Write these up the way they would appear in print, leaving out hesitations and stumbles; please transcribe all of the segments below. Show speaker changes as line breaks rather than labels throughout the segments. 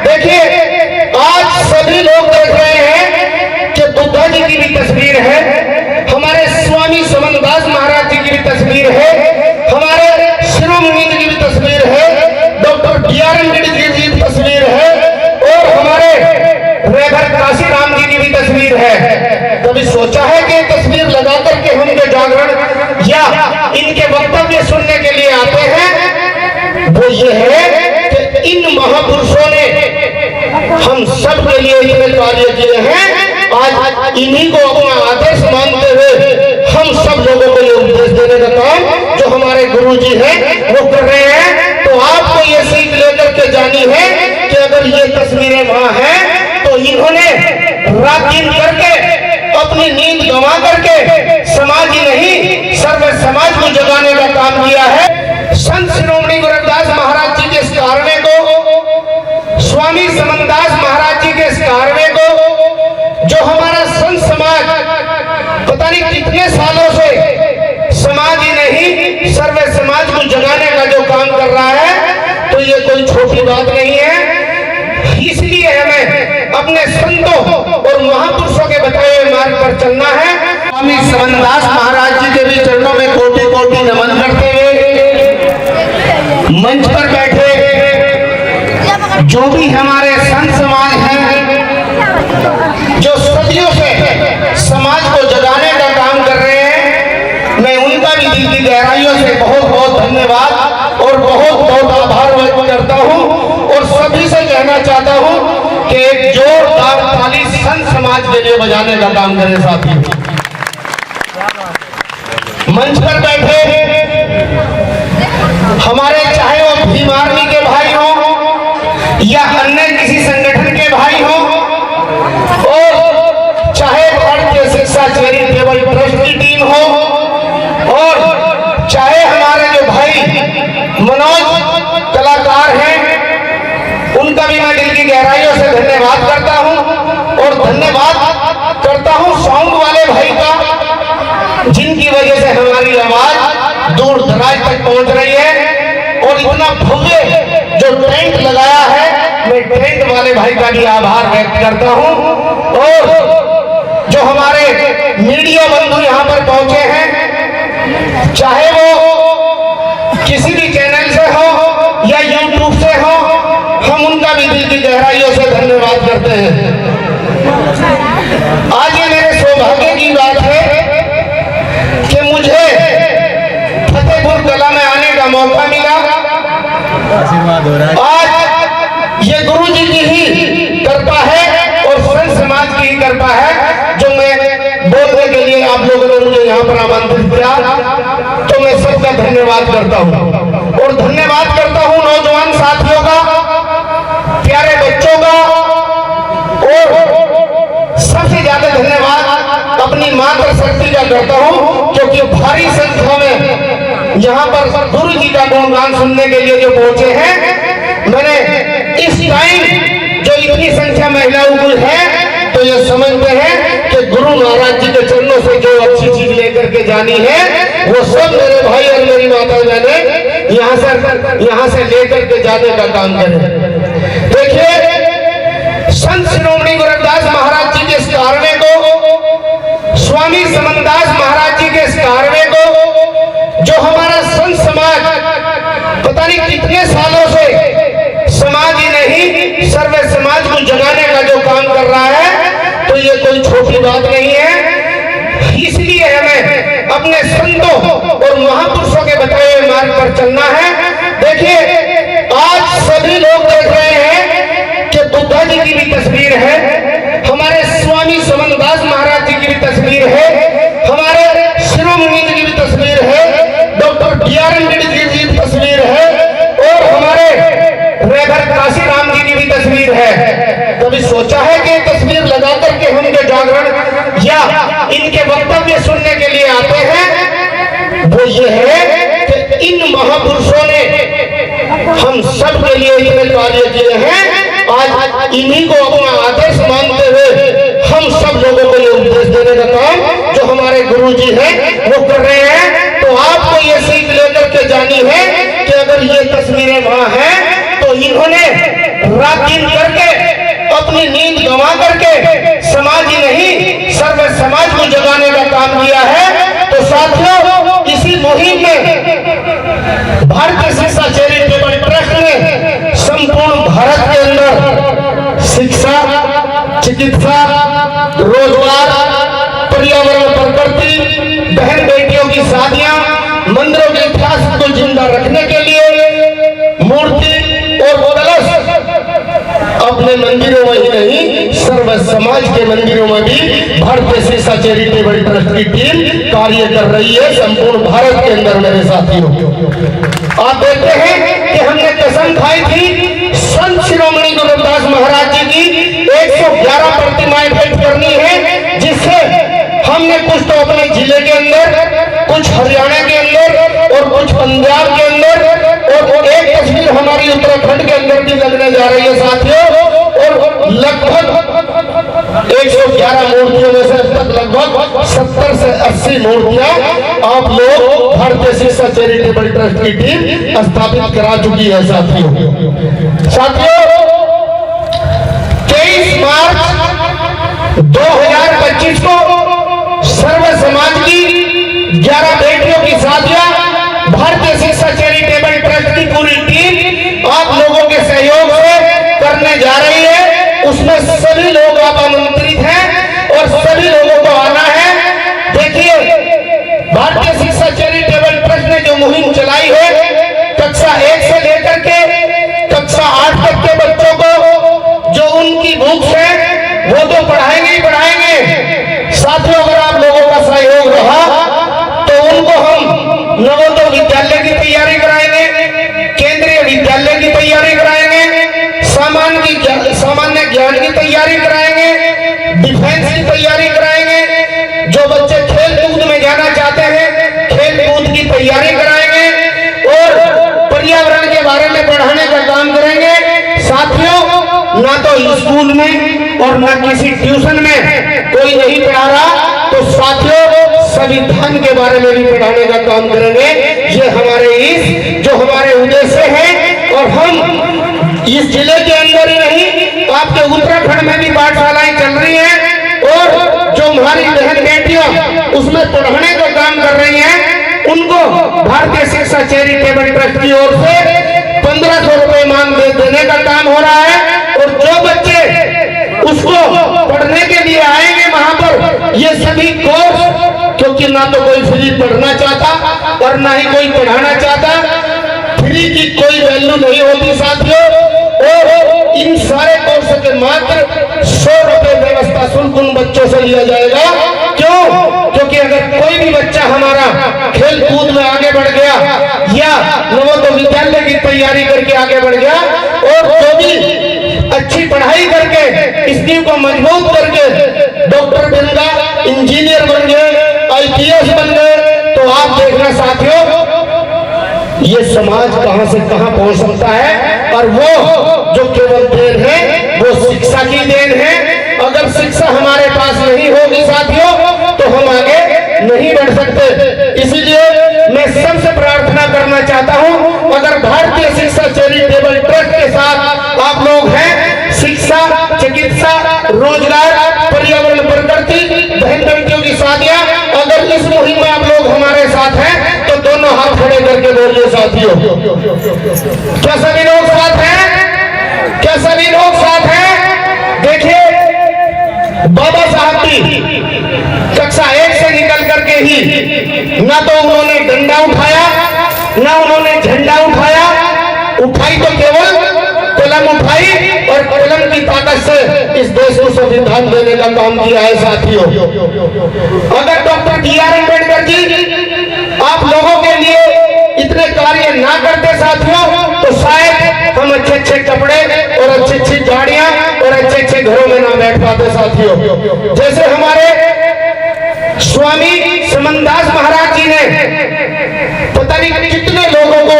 देखिए, आज सभी लोग देख रहे हैं कि बुद्धा जी की भी तस्वीर है, हमारे स्वामी समनदास महाराज जी की भी तस्वीर है, हमारे शिरोमणि जी की भी तस्वीर है, डॉक्टर बी.आर. अम्बेडकर जी की तस्वीर है और हमारे रेखर काशीराम जी की भी तस्वीर है। कभी सोचा है कि तस्वीर लगा करके हम जो जागरण या इनके वक्तव्य सुनने के लिए आते हैं, वो ये है कि इन महापुरुषों ने हम सब के लिए इतने कार्य किए हैं। आज इन्हीं को अपना आदर्श मानते हुए हम सब लोगों को ये उपदेश देने का काम जो हमारे गुरु जी हैं वो कर रहे हैं। तो आपको ये सीख लेकर के जानी है कि अगर ये तस्वीरें वहां हैं तो इन्होंने रात दिन करके अपनी नींद गंवा करके समाज ही नहीं सर्व समाज को जगाने का काम किया है। संत शिरोमणि गुरु रविदास महाराज जी के इस कारणे को, स्वामी समनदास महाराज जी के इस कारणे को, जो हमारा संत समाज पता नहीं कितने सालों से समाज ही नहीं सर्व समाज को जगाने का जो काम कर रहा है, तो ये कोई छोटी बात नहीं है। इसलिए हमें अपने संतों और महापुरुषों के बताए हुए मार्ग पर चलना है। स्वामी समनदास महाराज जी के भी चरणों में कोटि कोटि नमन करते हुए मंच पर बैठे जो भी हमारे संत समाज हैं, जो सदियों से समाज को जगाने का काम कर रहे हैं, मैं उनका भी दिल की गहराइयों से बहुत बहुत धन्यवाद और बहुत बहुत आभार व्यक्त करता हूं और सभी से कहना चाहता हूं कि एक जोरदार ताली संत समाज के लिए बजाने का काम करें। साथी मंच पर बैठे हमारे चाहे वो भीम आर्मी के भाई हों या अन्य किसी संगठन के भाई हों और चाहे भारतीय शिक्षा चैरिटेबल ट्रस्ट की टीम हो और चाहे हमारे जो भाई मनोज कलाकार हैं, उनका भी मैं दिल की गहराइयों से धन्यवाद करता हूं और धन्यवाद करता हूं साउंड वाले भाई का, जिनकी वजह से हमारी आवाज दूर दराज तक पहुंच रही है। और इतना भव्य जो टेंट लगाया है, मैं टेंट वाले भाई का भी आभार व्यक्त करता हूं और जो हमारे मीडिया बंधु यहां पर पहुंचे हैं, चाहे वो किसी भी चैनल से हो या यूट्यूब से हो, हम उनका भी दिल की गहराइयों से धन्यवाद करते हैं। आज ये मेरे सौभाग्य की बात है कि मुझे फतेहपुर कला में आने का मौका मिला। आज ये गुरु जी की ही कृपा है और संत समाज की ही कृपा है जो मैं बोलने के लिए आप लोगों ने मुझे यहाँ पर आमंत्रित किया, तो मैं सबका धन्यवाद करता हूँ और धन्यवाद करता हूँ नौजवान साथियों का, प्यारे बच्चों का और सबसे ज्यादा धन्यवाद अपनी मातृशक्ति का करता हूँ, क्योंकि भारी संख्या में यहाँ पर गुरु जी का गुणगान सुनने के लिए जो पहुंचे हैं, मैंने इस टाइम जो इतनी संख्या महिलाओं की है तो ये समझते हैं कि गुरु महाराज जी के चरणों से जो अच्छी चीज लेकर के जानी है वो सब मेरे भाई और मेरी माता बहने यहाँ से लेकर के जाने का काम करें। देखिए, संत शिरोमणि गुरु रविदास महाराज जी के इस कारणे को, स्वामी समनदास महाराज जी के इस कारणे को, जो हमारा संत समाज पता नहीं कितने सालों से समाज ही नहीं सर्व समाज को जगाने का जो काम कर रहा है, तो ये कोई छोटी बात नहीं है। इसलिए हमें अपने संतों और महापुरुषों के बताए हुए मार्ग पर चलना है। देखिए, आज सभी लोग देख रहे हैं कि बुद्धा जी की भी तस्वीर है, हमारे स्वामी समनदास महाराज जी की भी तस्वीर है, हमारे शिरोमणि जी की भी तस्वीर है, डॉक्टर बी.आर. अम्बेडकर जी की तस्वीर है और हमारे रेखर काशीराम जी की भी तस्वीर है। कभी सोचा है कि तस्वीर लगा करके हम जो जागरण या इनके वक्तव्य सुनने के लिए आते हैं, वो ये है कि इन महापुरुषों ने हम सब के लिए इतने कार्य किए हैं। आज इन्हीं को अपना आदर्श मानते हुए हम सब लोगों को ये उपदेश देने का काम जो हमारे गुरु जी हैं वो कर रहे हैं। तो आपको ये सीख लेकर के जानी है कि अगर ये तस्वीरें वहां हैं तो इन्होंने रात दिन करके अपनी नींद गंवा करके समाज ही नहीं सर्व समाज को जगाने का काम किया है। तो साथियों, इसी मुहिम में भारतीय शिक्षा चैरिटेबल ट्रस्ट ने संपूर्ण भारत के अंदर शिक्षा, चिकित्सा, रोजगार, पर्यावरण, प्रकृति, बहन बेटियों की शादियां, मंदिरों के इतिहास को जिंदा रखने के लिए मूर्ति और कलश अपने मंदिरों में ही नहीं सर्व समाज के मंदिरों में भी भारतीय शिक्षा चैरिटेबल ट्रस्ट की टीम कार्य कर रही है संपूर्ण भारत के अंदर। मेरे साथियों, आप देखते हैं कि हमने कसम खाई थी संत शिरोमणि गुरु रविदास महाराज जी की 111 प्रतिमाएं भेंट करनी है, जिससे हमने कुछ तो अपने जिले के अंदर, कुछ हरियाणा के अंदर और कुछ पंजाब के अंदर, और एक तस्वीर हमारी उत्तराखंड के अंदर भी लगने जा रही है साथियों। और लगभग 111 मूर्तियों में से अब तक लगभग 70 से 80 मूर्तियां आप लोग भारतीय शिक्षा चैरिटेबल ट्रस्ट की टीम स्थापित करा चुकी है साथियों। 23 मार्च 2025 को सर्व समाज की 11 बेटियों की शादियां भारतीय शिक्षा चैरिटेबल ट्रस्ट की पूरी टीम आप लोगों के सहयोग से करने जा रही है। उसमें सभी लोग आप आमंत्रित हैं और सभी लोगों को आना है। देखिए, भारतीय शिक्षा चैरिटेबल ट्रस्ट ने जो मुहिम चलाई है, कक्षा 1 से लेकर के कक्षा 8 तक के बच्चों को जो उनकी बुक्स है वो तो पढ़ाएंगे ही पढ़ाएंगे। साथियों, अगर आप लोगों का सहयोग रहा तो उनको हम नवोदय विद्यालय की तैयारी कराएंगे, केंद्रीय विद्यालय की तैयारी कराएंगे, सामान्य ज्ञान की तैयारी कराएंगे, डिफेंस की तैयारी कराएंगे। जो बच्चे खेल कूद में जाना चाहते हैं, खेल कूद की तैयारी कराएंगे और पर्यावरण के बारे में पढ़ाने का काम करेंगे। साथियों, ना तो स्कूल में और ना किसी ट्यूशन में कोई नहीं पढ़ा रहा, तो साथियों संविधान के बारे में भी पढ़ाने का काम करेंगे। ये हमारे जो हमारे उद्देश्य हैं, और हम इस जिले के अंदर ही नहीं, आपके उत्तराखंड में भी पाठशालाएं चल रही हैं और जो हमारी बहन बेटियां उसमें पढ़ाने का काम कर रही हैं, उनको भारतीय शिक्षा चैरिटेबल ट्रस्ट की ओर से 1500 रुपए मान देने का काम हो रहा है। और जो बच्चे उसको पढ़ने के लिए आएंगे वहां पर, ये सभी कोर्स, क्योंकि ना तो कोई फ्री पढ़ना चाहता और ना ही कोई पढ़ाना चाहता, फ्री की कोई वैल्यू नहीं होती साथियों। और इन सारे कोर्स के मात्र 100 रुपए व्यवस्था शुल्क उन बच्चों से लिया जाएगा। क्यों? क्योंकि अगर कोई भी बच्चा हमारा खेल कूद में आगे बढ़ गया या नवोदय विद्यालय की तैयारी करके आगे बढ़ गया और जो भी अच्छी पढ़ाई करके इस टीम को मजबूत करके डॉक्टर बन गया, इंजीनियर बन गए, IPS बन गए, तो आप देखना साथियों ये समाज कहां से कहां पहुंच सकता है। और वो जो केवल देन है वो शिक्षा की देन है। अगर शिक्षा हमारे पास नहीं होगी साथियों तो हम आगे नहीं बढ़ सकते। इसीलिए मैं सबसे प्रार्थना करना चाहता हूं, अगर भारतीय शिक्षा चैरिटेबल ट्रस्ट के साथ आप लोग हैं, शिक्षा, चिकित्सा, रोजगार, पर्यावरण, प्रकृति, बहन बेटियों की शादियां, अगर इस मुहिम में आप लोग हमारे साथ हैं तो दोनों हाथ खड़े करके बोलिए साथियों, क्या सभी लोग साथ हैं? क्या सभी लोग साथ हैं? देखिए, बाबा साहब भी कक्षा 1 से निकल करके ही ना तो उन्होंने डंडा उठाया, ना उन्होंने झंडा उठाया, उठाई तो केवल कलम उठाई और कलम की ताकत से इस देश को संविधान देने का काम किया है साथियों। अगर डॉक्टर B.R. अम्बेडकर जी आप लोगों के लिए इतने कार्य ना करते साथियों तो शायद हम अच्छे अच्छे कपड़े और अच्छी अच्छी गाड़ियां और अच्छे अच्छे घरों में ना बैठ पाते साथियों। जैसे हमारे स्वामी समनदास महाराज जी ने पता नहीं कितने लोगों को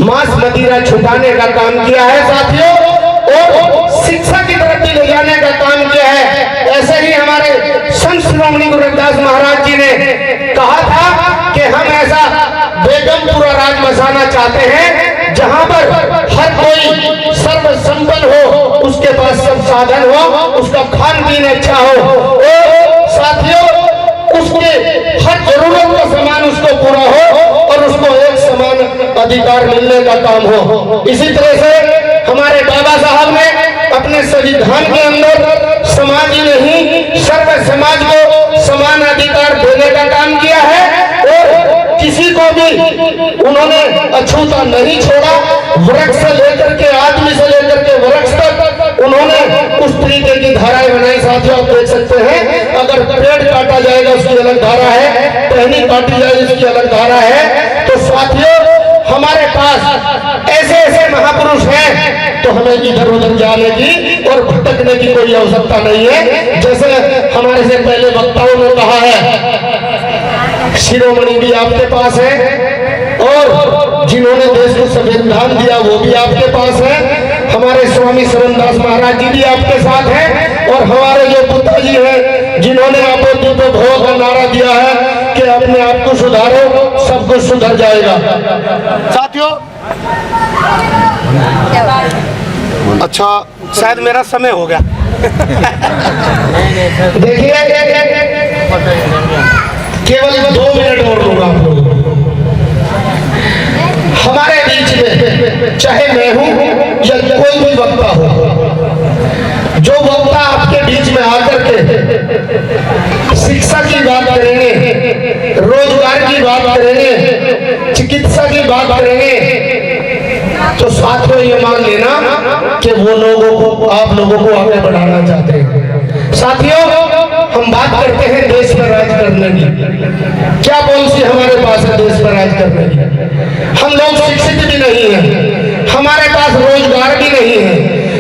मांस मदिरा छुपाने का काम किया है साथियों और शिक्षा की तरफ भी ले जाने का काम किया है। ऐसे ही हमारे संत शिरोमणि गुरु रविदास महाराज जी ने कहा था कि हम ऐसा बेगमपुरा राज बसाना चाहते हैं जहां पर हर कोई सर्व संपन्न हो, उसके पास साधन हो, उसका खान पीन अच्छा हो और साथियों उसके हर जरूरत का सामान उसको पूरा हो और उसको एक समान अधिकार मिलने का काम हो। इसी तरह से हमारे बाबा साहब ने अपने संविधान के अंदर समाज ही नहीं सर्व समाज को समान अधिकार देने का काम किया है और किसी को भी उन्होंने अछूता नहीं छोड़ा। वृक्ष से लेकर के आदमी से लेकर के वृक्ष तक उन्होंने उस तरीके की धाराएं बनाई। साथियों आप देख सकते हैं, अगर पेड़ काटा जाएगा उसकी अलग धारा है, टहनी काटी जाएगी उसकी अलग धारा है। तो साथियों हमारे पास ऐसे ऐसे महापुरुष हैं तो हमें इधर उधर जाने की और भटकने की कोई आवश्यकता नहीं है। जैसे हमारे से पहले वक्ताओं ने कहा है, शिरोमणि भी आपके पास है और जिन्होंने देश को संविधान दिया वो भी आपके पास है। हमारे स्वामी शरणदास महाराज जी भी आपके साथ हैं और हमारे जो पिताजी हैं जिन्होंने आपको दीपो भव का नारा दिया है कि अपने आप को सुधारो, सब कुछ सुधर जाएगा। साथियों अच्छा शायद मेरा समय हो गया। देखिए केवल 2 मिनट और दूंगा आप लोगों को। हमारे बीच में चाहे मैं हूं या कोई भी वक्ता हो, जो वक्ता आपके बीच में आकर के शिक्षा की बात करेंगे, रोजगार की बात करेंगे, चिकित्सा की बात करेंगे, तो साथियों ये मान लेना कि वो लोगों को आप लोगों को आगे बढ़ाना चाहते हैं। साथियों हम बात करते हैं देश पर राज करने की, क्या पॉलिसी हमारे पास है देश पर राज करने की? हम लोग शिक्षित भी नहीं है, हमारे पास रोजगार भी नहीं है,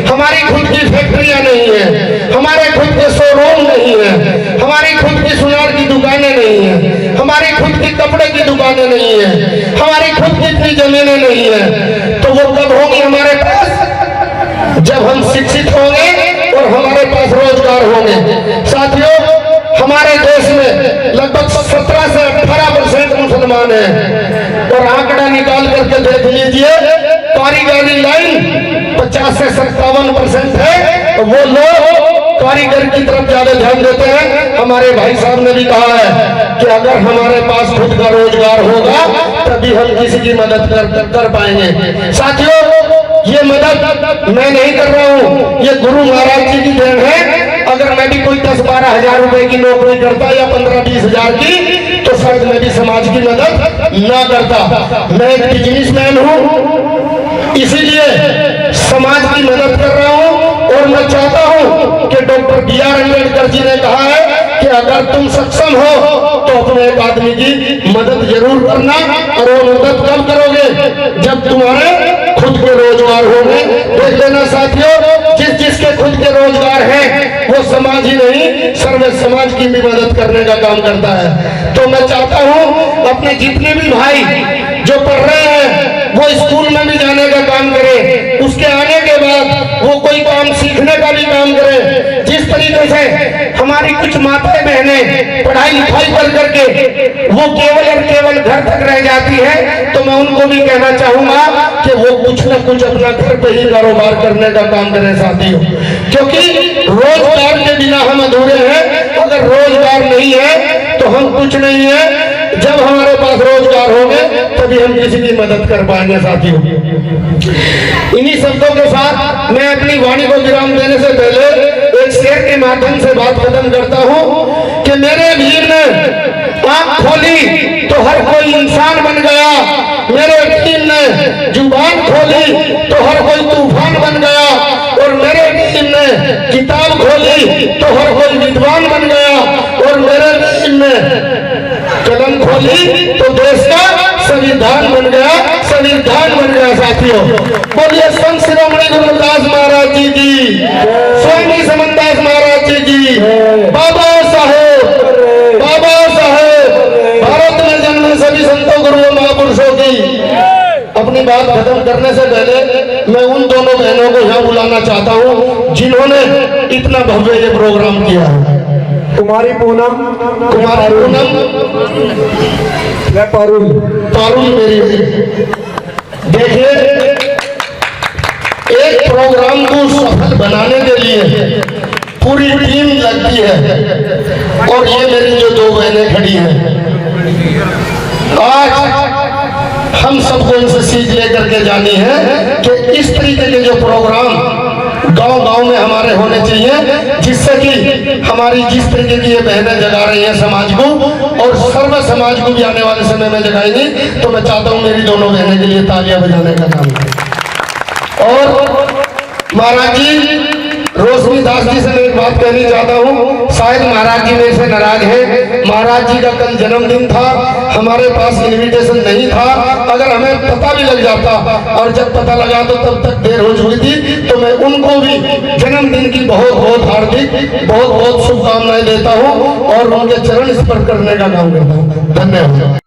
हमारी खुद की फैक्ट्रियां नहीं है, हमारे खुद के शोरूम नहीं है, हमारी खुद की सुनार की दुकानें नहीं है, हमारी खुद की कपड़े की दुकानें नहीं है, हमारी खुद की इतनी जमीनें नहीं है। तो वो कब होंगी हमारे पास? जब हम शिक्षित होंगे और हमारे पास रोजगार होंगे। साथियों हमारे देश में लगभग 17 से 18% मुसलमान हैं और आंकड़ा निकाल करके देख लीजिए, कारीगरी लाइन 50 से 57% है। वो लोग कारीगर की तरफ ज्यादा ध्यान देते हैं। हमारे भाई साहब ने भी कहा है कि अगर हमारे पास खुद का रोजगार होगा तभी हम किसी की मदद कर पाएंगे। साथियों ये मदद मैं नहीं कर रहा हूँ, ये गुरु महाराज जी की देन है। अगर मैं भी कोई 10-12 हजार रुपए की नौकरी करता या 15-20 हजार की तो शायद मैं भी समाज की मदद ना करता। मैं एक बिजनेसमैन हूँ, इसीलिए समाज की मदद कर रहा हूँ और मैं चाहता हूँ कि डॉक्टर B.R. अम्बेडकर जी ने कहा है कि अगर तुम सक्षम हो तो अपने एक आदमी की मदद जरूर करना। और वो मदद कब करोगे? जब तुम्हारे खुद के रोजगार होंगे। देख लेना साथियों, जिसके खुद के रोजगार हैं वो समाज ही नहीं सर्व समाज की भी मदद करने का काम करता है। तो मैं चाहता हूँ अपने जितने भी भाई जो पढ़ रहे हैं वो स्कूल में भी जाने का काम करे, उसके आने के बाद वो कोई काम सीखने का भी काम करे। जिस तरीके से हमारी कुछ माताएं बहनें पढ़ाई लिखाई कर करके वो केवल और केवल घर तक रह जाती है, तो मैं उनको भी कहना चाहूंगा कि वो कुछ न कुछ अपना घर पे ही कारोबार करने का काम करें साथियों, क्योंकि रोजगार के बिना हम अधूरे हैं। अगर रोजगार नहीं है तो हम कुछ नहीं है। जब हमारे पास रोजगार होंगे तभी हम किसी की मदद कर पाएंगे साथियों। इन्हीं शब्दों के साथ मैं अपनी वाणी को विराम देने से पहले एक शेर के माध्यम से बात खत्म करता हूँ कि मेरे वीर ने आंख खोली तो हर कोई इंसान बन गया, मेरे वीर ने जुबान खोली तो हर कोई तूफान बन गया, और मेरे वीर ने किताब खोली तो हर कोई विद्वान बन गया, और मेरे वीर ने कलम खोली तो देश का संविधान बन गया, संविधान बन गया साथियों। बोलिए संत शिरोमणि गुरुदास महाराज जी की, स्वामी समनदास महाराज जी की, बाबा साहेब भारत में जन्मे सभी संतों गुरुओं महापुरुषों की। अपनी बात खत्म करने से पहले मैं उन दोनों बहनों को यहाँ बुलाना चाहता हूँ जिन्होंने इतना भव्य ये प्रोग्राम किया है। कुमारी पूनम पारुल मेरी। देखिए एक प्रोग्राम को सफल बनाने के लिए
है। और ये मेरी जो दो बहनें खड़ी हैं, आज हम सबको इनसे सीख लेकर के जानी है कि इस तरीके के जो प्रोग्राम गांव-गांव में हमारे होने चाहिए, जिससे कि हमारी जिस तरीके की ये बहनें जगा रही हैं समाज को, और सर्व समाज को भी आने वाले समय में जगाएंगी। तो मैं चाहता हूं मेरी दोनों बहनें के लिए तालियां बजाने का काम करें। और महाराज जी, रोशनी दास जी से मैं एक बात कहनी चाहता हूँ, शायद महाराज जी मेरे से नाराज है। महाराज जी का कल जन्मदिन था, हमारे पास इनविटेशन नहीं था। अगर हमें पता भी लग जाता, और जब पता लगा तो तब तक देर हो चुकी थी, तो मैं उनको भी जन्मदिन की बहुत बहुत हार्दिक बहुत बहुत शुभकामनाएं देता हूँ और उनके चरण स्पर्श करने का काम करता हूँ। धन्यवाद।